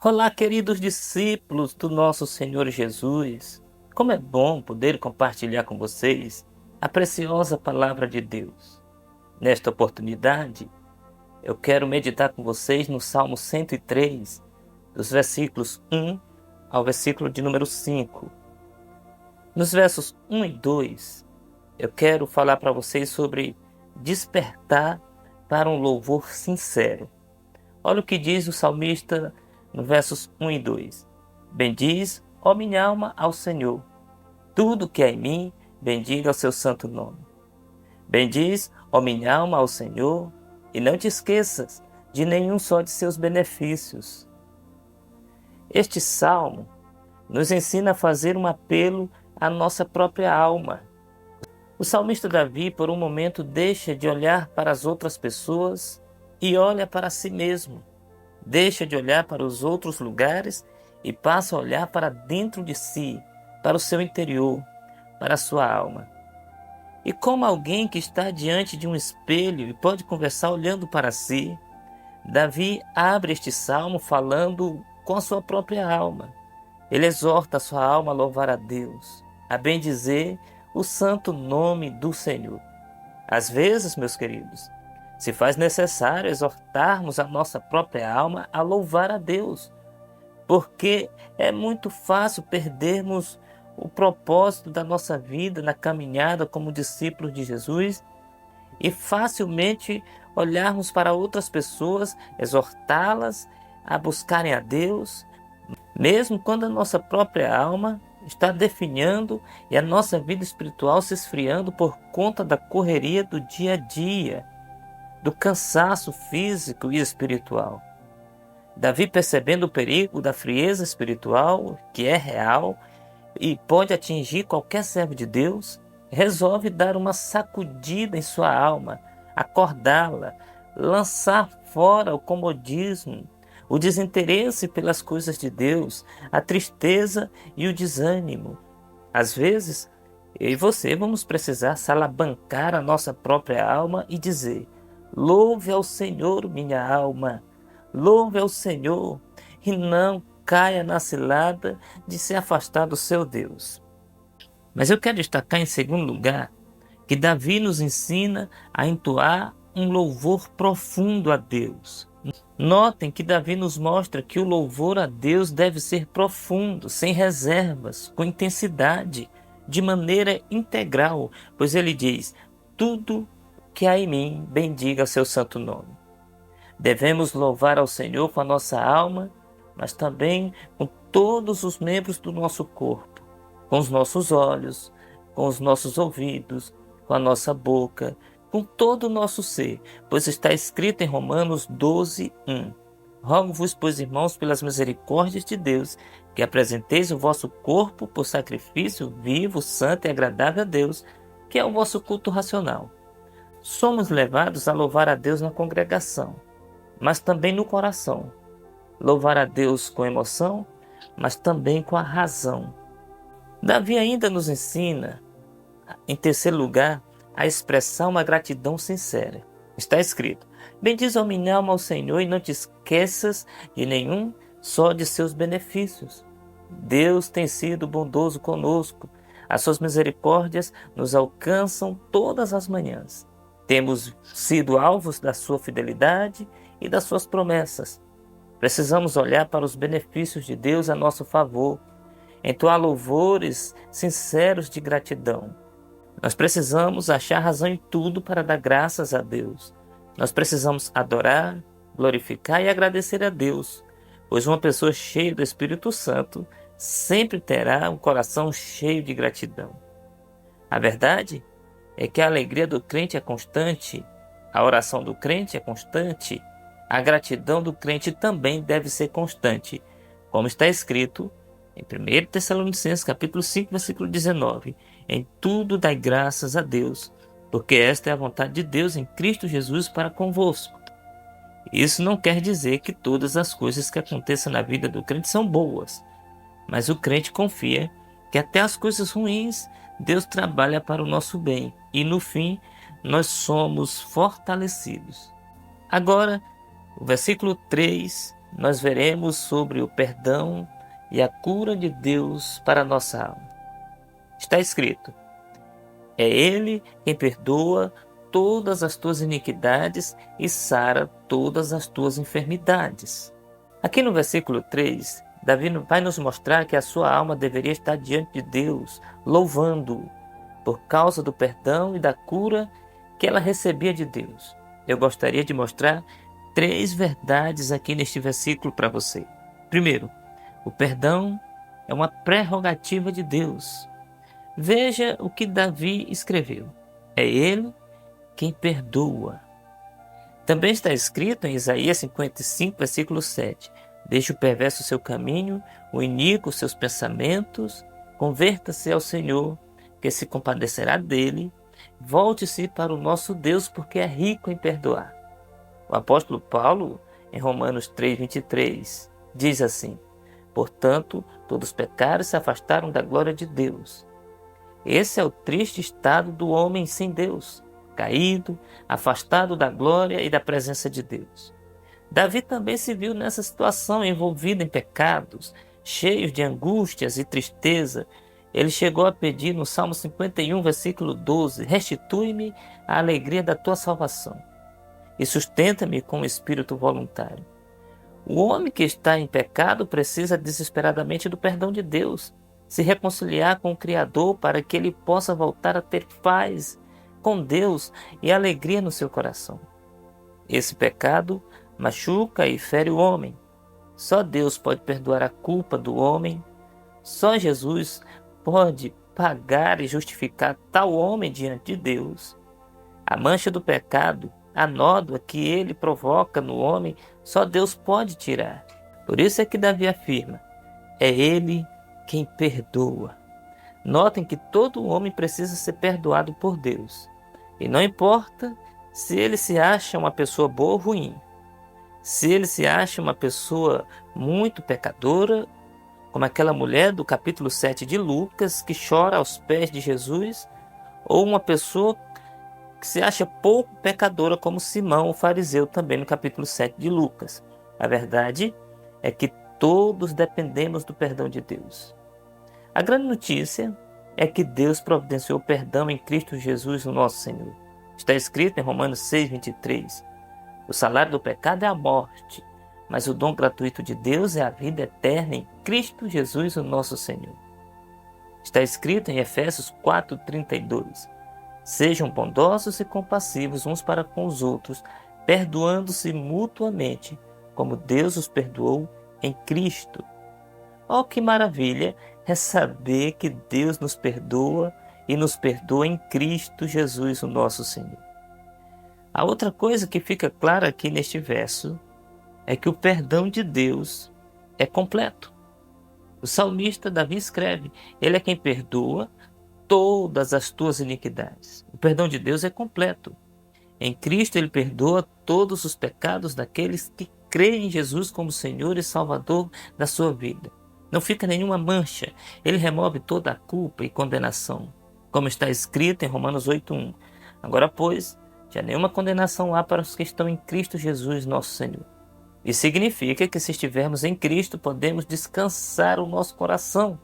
Olá, queridos discípulos do nosso Senhor Jesus. Como é bom poder compartilhar com vocês a preciosa palavra de Deus. Nesta oportunidade, eu quero meditar com vocês no Salmo 103, dos versículos 1 ao versículo de número 5. Nos versos 1 e 2, eu quero falar para vocês sobre despertar para um louvor sincero. Olha o que diz o salmista no versos 1 e 2. Bendiz, ó minha alma, ao Senhor. Tudo que há em mim, bendiga o seu santo nome. Bendiz, ó minha alma, ao Senhor, e não te esqueças de nenhum só de seus benefícios. Este salmo nos ensina a fazer um apelo à nossa própria alma. O salmista Davi, por um momento, deixa de olhar para as outras pessoas e olha para si mesmo. Deixa de olhar para os outros lugares e passa a olhar para dentro de si, para o seu interior, para a sua alma. E como alguém que está diante de um espelho e pode conversar olhando para si, Davi abre este salmo falando com a sua própria alma. Ele exorta a sua alma a louvar a Deus, a bendizer o santo nome do Senhor. Às vezes, meus queridos, se faz necessário exortarmos a nossa própria alma a louvar a Deus, porque é muito fácil perdermos o propósito da nossa vida na caminhada como discípulos de Jesus e facilmente olharmos para outras pessoas, exortá-las a buscarem a Deus, mesmo quando a nossa própria alma está definhando e a nossa vida espiritual se esfriando por conta da correria do dia a dia, do cansaço físico e espiritual. Davi, percebendo o perigo da frieza espiritual, que é real e pode atingir qualquer servo de Deus, resolve dar uma sacudida em sua alma, acordá-la, lançar fora o comodismo, o desinteresse pelas coisas de Deus, a tristeza e o desânimo. Às vezes, eu e você vamos precisar salabancar a nossa própria alma e dizer: louve ao Senhor, minha alma, louve ao Senhor, e não caia na cilada de se afastar do seu Deus. Mas eu quero destacar em segundo lugar que Davi nos ensina a entoar um louvor profundo a Deus. Notem que Davi nos mostra que o louvor a Deus deve ser profundo, sem reservas, com intensidade, de maneira integral, pois ele diz: tudo que há em mim, bendiga o seu santo nome. Devemos louvar ao Senhor com a nossa alma, mas também com todos os membros do nosso corpo, com os nossos olhos, com os nossos ouvidos, com a nossa boca, com todo o nosso ser, pois está escrito em Romanos 12:1. Rogo-vos, pois, irmãos, pelas misericórdias de Deus, que apresenteis o vosso corpo por sacrifício vivo, santo e agradável a Deus, que é o vosso culto racional. Somos levados a louvar a Deus na congregação, mas também no coração. Louvar a Deus com emoção, mas também com a razão. Davi ainda nos ensina, em terceiro lugar, a expressar uma gratidão sincera. Está escrito: bendiz a minha alma ao Senhor e não te esqueças de nenhum só de seus benefícios. Deus tem sido bondoso conosco. As suas misericórdias nos alcançam todas as manhãs. Temos sido alvos da sua fidelidade e das suas promessas. Precisamos olhar para os benefícios de Deus a nosso favor, entoar louvores sinceros de gratidão. Nós precisamos achar razão em tudo para dar graças a Deus. Nós precisamos adorar, glorificar e agradecer a Deus, pois uma pessoa cheia do Espírito Santo sempre terá um coração cheio de gratidão. A verdade é que a alegria do crente é constante, a oração do crente é constante, a gratidão do crente também deve ser constante, como está escrito em 1 Tessalonicenses capítulo 5, versículo 19, em tudo dai graças a Deus, porque esta é a vontade de Deus em Cristo Jesus para convosco. Isso não quer dizer que todas as coisas que aconteçam na vida do crente são boas, mas o crente confia que até as coisas ruins Deus trabalha para o nosso bem e no fim nós somos fortalecidos. Agora, o versículo 3 nós veremos sobre o perdão e a cura de Deus para a nossa alma. Está escrito: é Ele quem perdoa todas as tuas iniquidades e sara todas as tuas enfermidades. Aqui no versículo 3, Davi vai nos mostrar que a sua alma deveria estar diante de Deus, louvando-o, por causa do perdão e da cura que ela recebia de Deus. Eu gostaria de mostrar 3 verdades aqui neste versículo para você. Primeiro, o perdão é uma prerrogativa de Deus. Veja o que Davi escreveu. É Ele quem perdoa. Também está escrito em Isaías 55, versículo 7. Deixe o perverso o seu caminho, o iníquo os seus pensamentos, converta-se ao Senhor, que se compadecerá dele, volte-se para o nosso Deus, porque é rico em perdoar. O apóstolo Paulo, em Romanos 3, 23, diz assim: portanto, todos pecaram e se afastaram da glória de Deus. Esse é o triste estado do homem sem Deus, caído, afastado da glória e da presença de Deus. Davi também se viu nessa situação, envolvido em pecados, cheios de angústias e tristeza. Ele chegou a pedir no Salmo 51, versículo 12, restitui-me a alegria da tua salvação e sustenta-me com o espírito voluntário. O homem que está em pecado precisa desesperadamente do perdão de Deus, se reconciliar com o Criador para que ele possa voltar a ter paz com Deus e alegria no seu coração. Esse pecado machuca e fere o homem. Só Deus pode perdoar a culpa do homem. Só Jesus pode pagar e justificar tal homem diante de Deus. A mancha do pecado, a nódoa que ele provoca no homem, só Deus pode tirar. Por isso é que Davi afirma: é Ele quem perdoa. Notem que todo homem precisa ser perdoado por Deus. E não importa se ele se acha uma pessoa boa ou ruim, se ele se acha uma pessoa muito pecadora, como aquela mulher do capítulo 7 de Lucas, que chora aos pés de Jesus, ou uma pessoa que se acha pouco pecadora, como Simão, o fariseu, também no capítulo 7 de Lucas. A verdade é que todos dependemos do perdão de Deus. A grande notícia é que Deus providenciou perdão em Cristo Jesus, o nosso Senhor. Está escrito em Romanos 6, 23. O salário do pecado é a morte, mas o dom gratuito de Deus é a vida eterna em Cristo Jesus, o nosso Senhor. Está escrito em Efésios 4, 32. Sejam bondosos e compassivos uns para com os outros, perdoando-se mutuamente, como Deus os perdoou em Cristo. Oh, que maravilha é saber que Deus nos perdoa e nos perdoa em Cristo Jesus, o nosso Senhor. A outra coisa que fica clara aqui neste verso é que o perdão de Deus é completo. O salmista Davi escreve: Ele é quem perdoa todas as tuas iniquidades. O perdão de Deus é completo. Em Cristo ele perdoa todos os pecados daqueles que creem em Jesus como Senhor e Salvador da sua vida. Não fica nenhuma mancha. Ele remove toda a culpa e condenação, como está escrito em Romanos 8:1. Agora, pois, já nenhuma condenação há para os que estão em Cristo Jesus, nosso Senhor. Isso significa que se estivermos em Cristo, podemos descansar o nosso coração,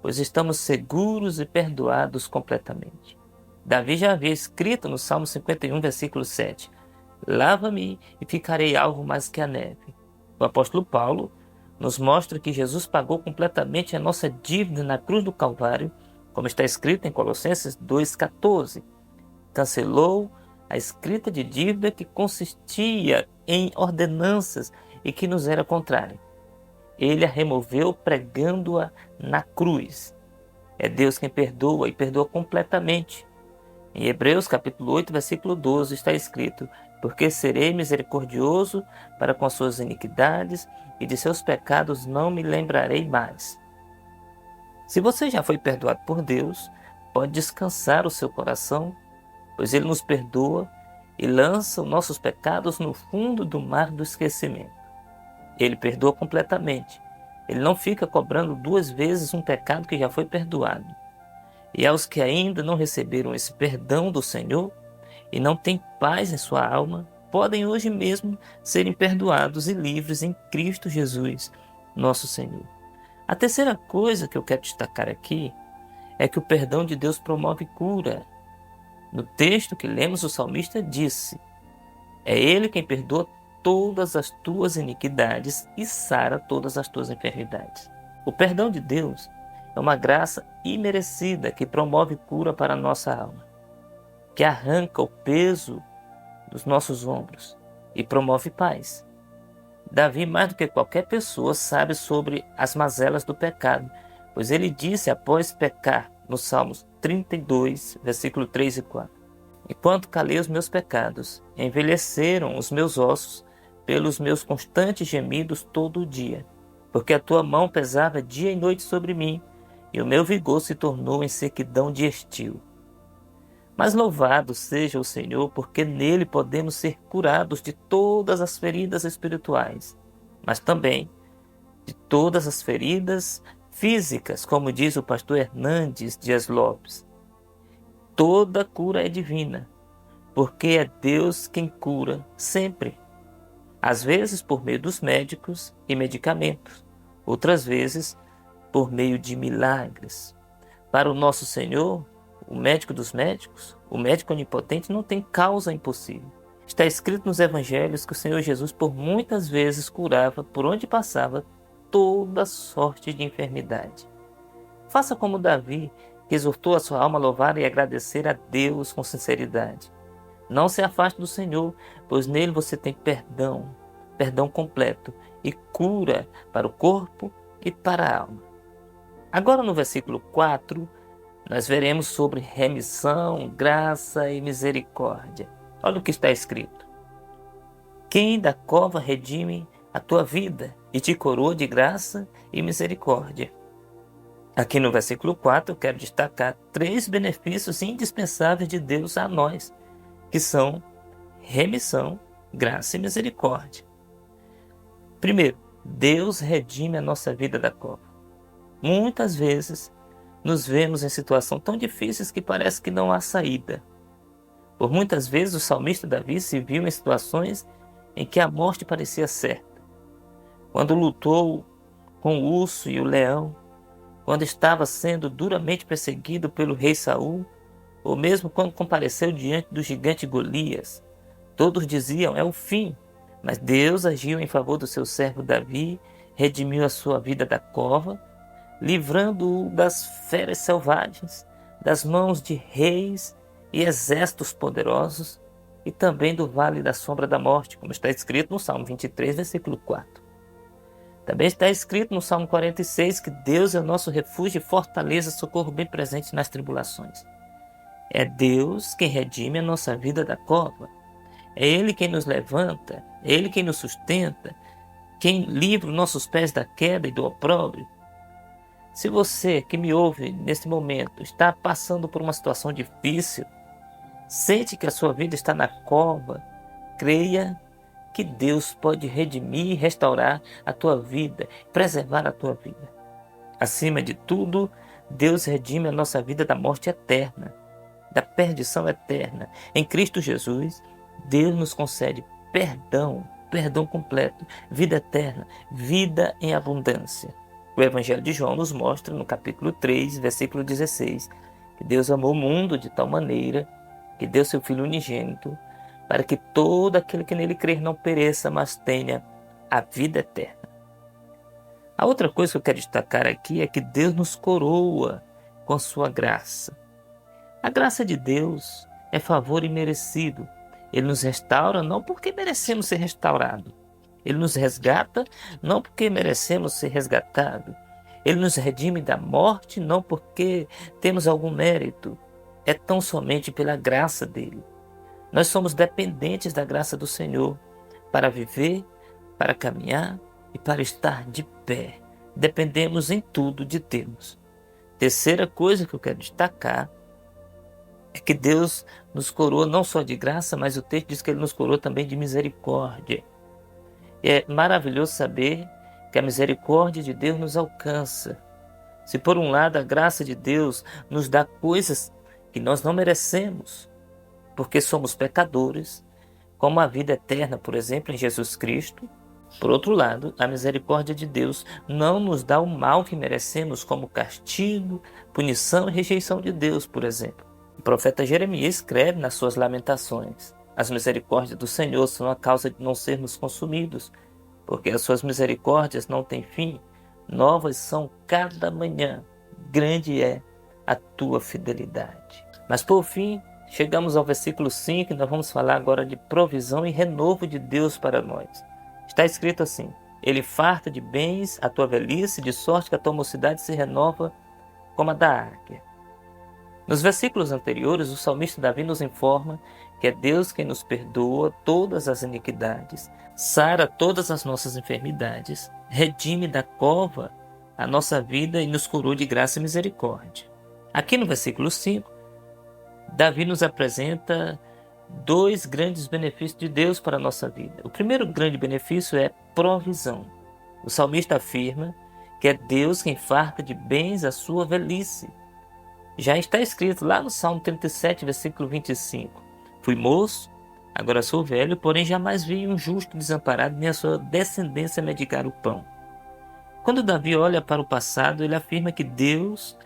pois estamos seguros e perdoados completamente. Davi já havia escrito no Salmo 51, versículo 7, lava-me e ficarei alvo mais que a neve. O apóstolo Paulo nos mostra que Jesus pagou completamente a nossa dívida na cruz do Calvário, como está escrito em Colossenses 2,14. Cancelou a escrita de dívida que consistia em ordenanças e que nos era contrária. Ele a removeu pregando-a na cruz. É Deus quem perdoa e perdoa completamente. Em Hebreus capítulo 8, versículo 12 está escrito: porque serei misericordioso para com as suas iniquidades e de seus pecados não me lembrarei mais. Se você já foi perdoado por Deus, pode descansar o seu coração, pois Ele nos perdoa e lança os nossos pecados no fundo do mar do esquecimento. Ele perdoa completamente. Ele não fica cobrando 2 vezes um pecado que já foi perdoado. E aos que ainda não receberam esse perdão do Senhor e não têm paz em sua alma, podem hoje mesmo serem perdoados e livres em Cristo Jesus, nosso Senhor. A terceira coisa que eu quero destacar aqui é que o perdão de Deus promove cura. No texto que lemos, o salmista disse: é Ele quem perdoa todas as tuas iniquidades e sara todas as tuas enfermidades. O perdão de Deus é uma graça imerecida que promove cura para a nossa alma, que arranca o peso dos nossos ombros e promove paz. Davi, mais do que qualquer pessoa, sabe sobre as mazelas do pecado, pois ele disse após pecar, no Salmos 32, versículo 3 e 4: enquanto calei os meus pecados, envelheceram os meus ossos pelos meus constantes gemidos todo o dia, porque a tua mão pesava dia e noite sobre mim, e o meu vigor se tornou em sequidão de estio. Mas louvado seja o Senhor, porque nele podemos ser curados de todas as feridas espirituais, mas também de todas as feridas físicas, como diz o pastor Hernandes Dias Lopes. Toda cura é divina, porque é Deus quem cura sempre. Às vezes por meio dos médicos e medicamentos, outras vezes por meio de milagres. Para o nosso Senhor, o médico dos médicos, o médico onipotente, não tem causa impossível. Está escrito nos evangelhos que o Senhor Jesus por muitas vezes curava, por onde passava, toda sorte de enfermidade. Faça como Davi, que exortou a sua alma a louvar e agradecer a Deus com sinceridade. Não se afaste do Senhor, pois nele você tem perdão, perdão completo e cura para o corpo e para a alma. Agora no versículo 4, nós veremos sobre remissão, graça e misericórdia. Olha o que está escrito: quem da cova redime a tua vida e te coroa de graça e misericórdia. Aqui no versículo 4 eu quero destacar 3 benefícios indispensáveis de Deus a nós, que são remissão, graça e misericórdia. Primeiro, Deus redime a nossa vida da cova. Muitas vezes nos vemos em situações tão difíceis que parece que não há saída. Por muitas vezes o salmista Davi se viu em situações em que a morte parecia certa. Quando lutou com o urso e o leão, quando estava sendo duramente perseguido pelo rei Saul, ou mesmo quando compareceu diante do gigante Golias, todos diziam: é o fim. Mas Deus agiu em favor do seu servo Davi, redimiu a sua vida da cova, livrando-o das feras selvagens, das mãos de reis e exércitos poderosos, e também do vale da sombra da morte, como está escrito no Salmo 23, versículo 4. Também está escrito no Salmo 46 que Deus é o nosso refúgio e fortaleza, socorro bem presente nas tribulações. É Deus quem redime a nossa vida da cova. É Ele quem nos levanta, é Ele quem nos sustenta, quem livra os nossos pés da queda e do opróbrio. Se você que me ouve neste momento está passando por uma situação difícil, sente que a sua vida está na cova, creia que Deus pode redimir e restaurar a tua vida, preservar a tua vida. Acima de tudo, Deus redime a nossa vida da morte eterna, da perdição eterna. Em Cristo Jesus, Deus nos concede perdão, perdão completo, vida eterna, vida em abundância. O Evangelho de João nos mostra, no capítulo 3, versículo 16, que Deus amou o mundo de tal maneira que deu seu Filho unigênito, para que todo aquele que nele crer não pereça, mas tenha a vida eterna. A outra coisa que eu quero destacar aqui é que Deus nos coroa com sua graça. A graça de Deus é favor imerecido. Ele nos restaura não porque merecemos ser restaurados. Ele nos resgata não porque merecemos ser resgatados. Ele nos redime da morte não porque temos algum mérito. É tão somente pela graça dele. Nós somos dependentes da graça do Senhor para viver, para caminhar e para estar de pé. Dependemos em tudo de Deus. Terceira coisa que eu quero destacar é que Deus nos coroa não só de graça, mas o texto diz que Ele nos coroa também de misericórdia. E é maravilhoso saber que a misericórdia de Deus nos alcança. Se por um lado a graça de Deus nos dá coisas que nós não merecemos, porque somos pecadores, como a vida eterna, por exemplo, em Jesus Cristo. Por outro lado, a misericórdia de Deus não nos dá o mal que merecemos, como castigo, punição e rejeição de Deus, por exemplo. O profeta Jeremias escreve nas suas lamentações: as misericórdias do Senhor são a causa de não sermos consumidos, porque as suas misericórdias não têm fim, novas são cada manhã, grande é a tua fidelidade. Mas por fim, chegamos ao versículo 5 e nós vamos falar agora de provisão e renovo de Deus para nós. Está escrito assim: Ele farta de bens a tua velhice, de sorte que a tua mocidade se renova como a da águia. Nos versículos anteriores, o salmista Davi nos informa que é Deus quem nos perdoa todas as iniquidades, sara todas as nossas enfermidades, redime da cova a nossa vida e nos curou de graça e misericórdia. Aqui no versículo 5, Davi nos apresenta dois grandes benefícios de Deus para a nossa vida. O primeiro grande benefício é provisão. O salmista afirma que é Deus quem farta de bens a sua velhice. Já está escrito lá no Salmo 37, versículo 25. Fui moço, agora sou velho, porém jamais vi um justo desamparado, nem a sua descendência medicar o pão. Quando Davi olha para o passado, ele afirma que Deus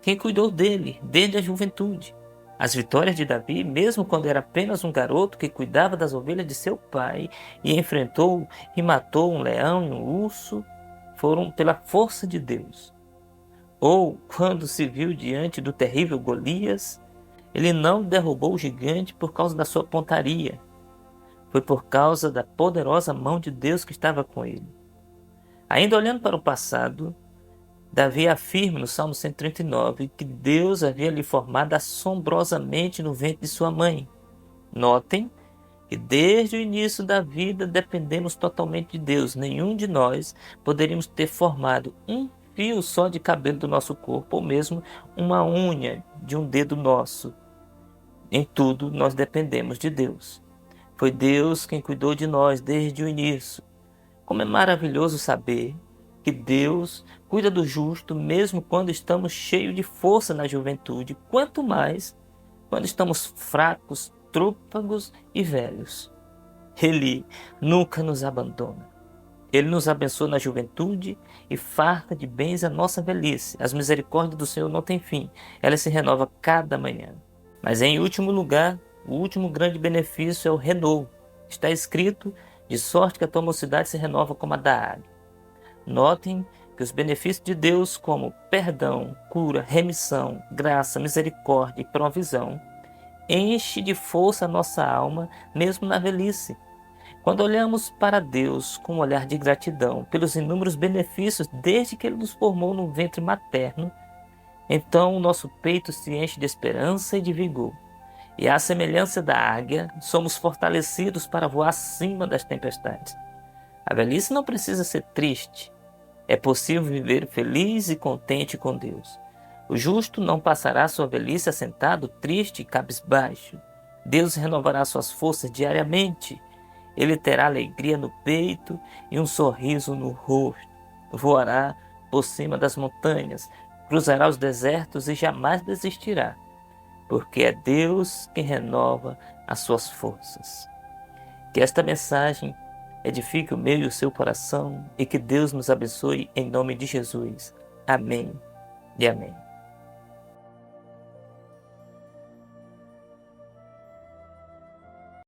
quem cuidou dele desde a juventude. As vitórias de Davi, mesmo quando era apenas um garoto que cuidava das ovelhas de seu pai e enfrentou e matou um leão e um urso, foram pela força de Deus. Ou quando se viu diante do terrível Golias, ele não derrubou o gigante por causa da sua pontaria. Foi por causa da poderosa mão de Deus que estava com ele. Ainda olhando para o passado, Davi afirma no Salmo 139 que Deus havia lhe formado assombrosamente no ventre de sua mãe. Notem que desde o início da vida dependemos totalmente de Deus. Nenhum de nós poderíamos ter formado um fio só de cabelo do nosso corpo, ou mesmo uma unha de um dedo nosso. Em tudo nós dependemos de Deus. Foi Deus quem cuidou de nós desde o início. Como é maravilhoso saber que Deus cuida do justo mesmo quando estamos cheios de força na juventude, quanto mais quando estamos fracos, trôpegos e velhos. Ele nunca nos abandona. Ele nos abençoa na juventude e farta de bens a nossa velhice. As misericórdias do Senhor não têm fim. Ela se renova cada manhã. Mas em último lugar, o último grande benefício é o renovo. Está escrito: de sorte que a tua mocidade se renova como a da águia. Notem que os benefícios de Deus, como perdão, cura, remissão, graça, misericórdia e provisão, enche de força a nossa alma, mesmo na velhice. Quando olhamos para Deus com um olhar de gratidão pelos inúmeros benefícios desde que Ele nos formou no ventre materno, então o nosso peito se enche de esperança e de vigor. E à semelhança da águia, somos fortalecidos para voar acima das tempestades. A velhice não precisa ser triste. É possível viver feliz e contente com Deus. O justo não passará sua velhice assentado, triste e cabisbaixo. Deus renovará suas forças diariamente. Ele terá alegria no peito e um sorriso no rosto. Voará por cima das montanhas, cruzará os desertos e jamais desistirá, porque é Deus quem renova as suas forças. Que esta mensagem edifique o meu e o seu coração e que Deus nos abençoe em nome de Jesus. Amém e amém.